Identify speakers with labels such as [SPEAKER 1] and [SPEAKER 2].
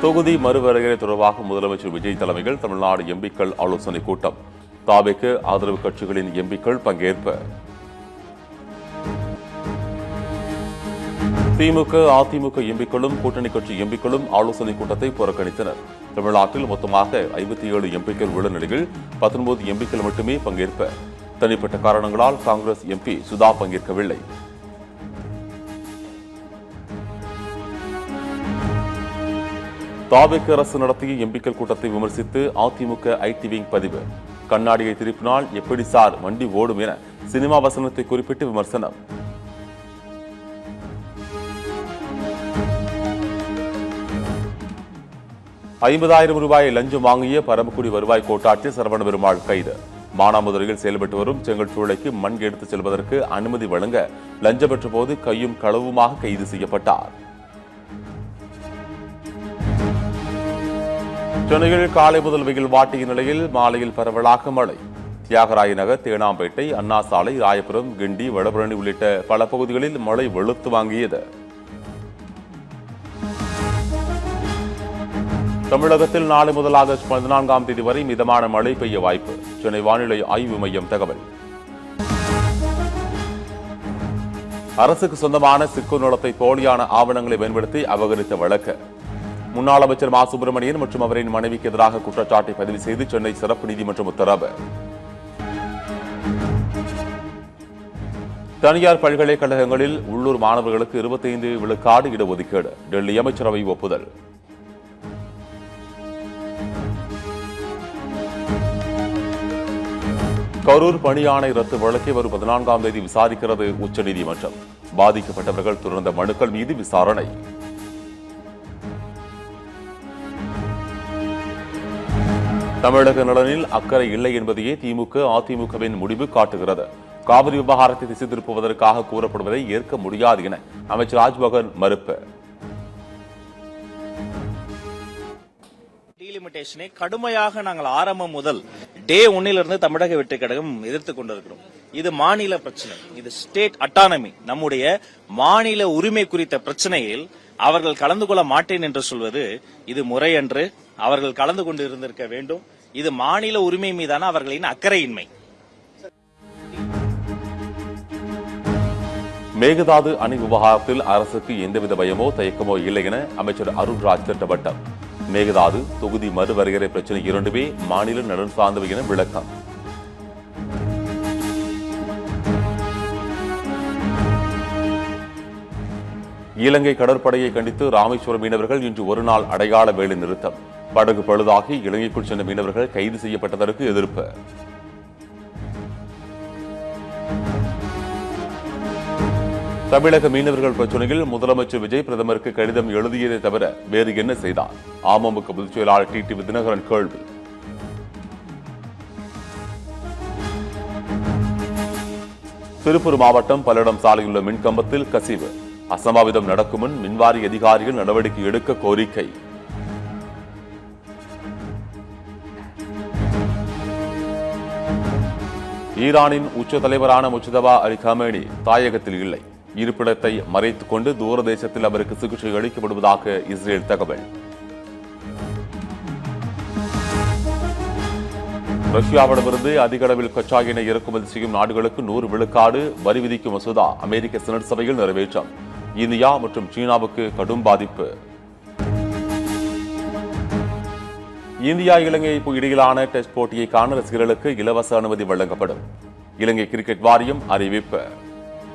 [SPEAKER 1] தொகுதி மறுவரையறை தொடர்பாக முதலமைச்சர் விஜய் தலைமையில் தமிழ்நாடு எம்பிக்கள் ஆலோசனைக் கூட்டம். தாவேக்கு ஆதரவு கட்சிகளின் எம்பிக்கள் பங்கேற்பு. திமுக, அதிமுக எம்பிக்களும் கூட்டணி கட்சி எம்பிக்களும் ஆலோசனைக் கூட்டத்தை புறக்கணித்தனர். தமிழ்நாட்டில் மொத்தமாக 57 எம்பிக்கள் உள்ள நிலையில் 19 எம்பிக்கள் மட்டுமே பங்கேற்ப. தனிப்பட்ட காரணங்களால் காங்கிரஸ் எம்பி சுதா பங்கேற்கவில்லை. தாவேக்கு அரசு நடத்திய எம்பிக்கள் கூட்டத்தை விமர்சித்து அதிமுக ஐடி விங் பதிவு. கண்ணாடியை திருப்பினால் எப்படி சார் வண்டி ஓடும் என சினிமா வசனத்தை குறிப்பிட்டு விமர்சனம். ₹50,000 லஞ்சம் வாங்கிய பரமக்குடி வருவாய் கோட்டாட்சியர் சரவண பெருமாள் கைது. மானாமதுரையில் செயல்பட்டு வரும் செங்கல்சூளைக்கு மண் எடுத்துச் செல்வதற்கு அனுமதி வழங்க லஞ்சம் பெற்ற போது கையும் களவுமாக கைது செய்யப்பட்டார். சென்னையில் காலை முதல் வெயில் வாட்டிய நிலையில் மாலையில் பரவலாக மழை. தியாகராய நகர், தேனாம்பேட்டை, அண்ணா சாலை, ராயபுரம், கிண்டி, வடபழனி உள்ளிட்ட பல பகுதிகளில் மழை வெளுத்து வாங்கியது. தமிழகத்தில் நாளை முதல் ஆகஸ்ட் 14ஆம் தேதி வரை மிதமான மழை பெய்ய வாய்ப்பு. சென்னை வானிலை ஆய்வு மையம் தகவல். அரசுக்கு சொந்தமான சிட்கோ நிலத்தை போலியான ஆவணங்களை பயன்படுத்தி அபகரித்த வழக்கு. முன்னாள் அமைச்சர் மா. சுப்பிரமணியன் மற்றும் அவரின் மனைவிக்கு எதிராக குற்றச்சாட்டை பதிவு செய்து சென்னை சிறப்பு நீதிமன்றம் உத்தரவு. தனியார் பல்கலைக்கழகங்களில் உள்ளூர் மாணவர்களுக்கு 25 விழுக்காடு இடஒதுக்கீடு. டெல்லி அமைச்சரவை ஒப்புதல். கரூர் பணியாணை ரத்து வழக்கை வரும் 14ஆம் தேதி விசாரிக்கிறது உச்சநீதிமன்றம். பாதிக்கப்பட்டவர்கள் தொடர்ந்த மனுக்கள் மீது விசாரணை. தமிழக நலனில் அக்கறை இல்லை என்பதையே திமுக, அதிமுகவின் முடிவு காட்டுகிறது. காவிரி விவகாரத்தை திசை திருப்புவதற்காக கூறப்படுவதை ஏற்க முடியாது என அமைச்சர் ராஜ்மோகன் மறுப்பு.
[SPEAKER 2] டீலிமிட்டேஷனை கடுமையாக நாங்கள் ஆரம்பம் முதல் டே 1 தமிழக வெற்றி கழகம் எதிர்த்துக் கொண்டிருக்கிறோம். இது மாநில பிரச்சனை, இது ஸ்டேட் அட்டானமி, நம்முடைய மாநில உரிமை குறித்த பிரச்சனையில் அவர்கள் கலந்து கொள்ள மாட்டேன் என்று சொல்வது இது முறையன்று. அவர்கள் கலந்து கொண்டு இருந்திருக்க வேண்டும். இது மாநில உரிமை மீதான அவர்களின் அக்கறையின்மை.
[SPEAKER 1] மேகதாது அணை விவகாரத்தில் அரசுக்கு எந்தவித பயமோ தயக்கமோ இல்லை என அமைச்சர் அருண்ராஜ் திட்டவட்டம். மேகதாது தொகுதி மறுவரையறை பிரச்சினை இரண்டுமே மாநில நலன் சார்ந்தவை என விளக்கம். இலங்கை கடற்படையை கண்டித்து ராமேஸ்வரம் மீனவர்கள் இன்று ஒருநாள் அடையாள வேலை நிறுத்தம். படகு பழுதாகி இலங்கைக்குள் சென்ற மீனவர்கள் கைது செய்யப்பட்டதற்கு எதிர்ப்பு. தமிழக மீனவர்கள் பிரச்சினையில் முதலமைச்சர் விஜய் பிரதமருக்கு கடிதம் எழுதியதை தவிர வேறு என்ன செய்தார்? அமமுக பொதுச் செயலாளர் டிடிவி தினகரன் கேள்வி. திருப்பூர் மாவட்டம் பல்லடம் சாலையுள்ள மின்கம்பத்தில் கசிவு. அசம்பாவிதம் நடக்கும் முன் மின்வாரிய அதிகாரிகள் நடவடிக்கை எடுக்க கோரிக்கை. ஈரானின் உச்ச தலைவரான முஜ்தபா அலி கமேனி தாயகத்தில் இல்லை. இருப்பிடத்தை மறைத்துக் கொண்டு தூரதேசத்தில் அவருக்கு சிகிச்சை அளிக்கப்படுவதாக இஸ்ரேல் தகவல். ரஷ்யாவிடமிருந்து அதிக அளவில் கச்சா எண்ணெய் இறக்குமதி செய்யும் நாடுகளுக்கு 100 விழுக்காடு வரி விதிக்கும் மசோதா அமெரிக்க செனட் சபையில் நிறைவேற்றம். இந்தியா மற்றும் சீனாவுக்கு கடும் பாதிப்பு. இந்தியா இலங்கை இடையிலான டெஸ்ட் போட்டியை காண ரசிகர்களுக்கு இலவச அனுமதி வழங்கப்படும். இலங்கை கிரிக்கெட் வாரியம் அறிவிப்பு.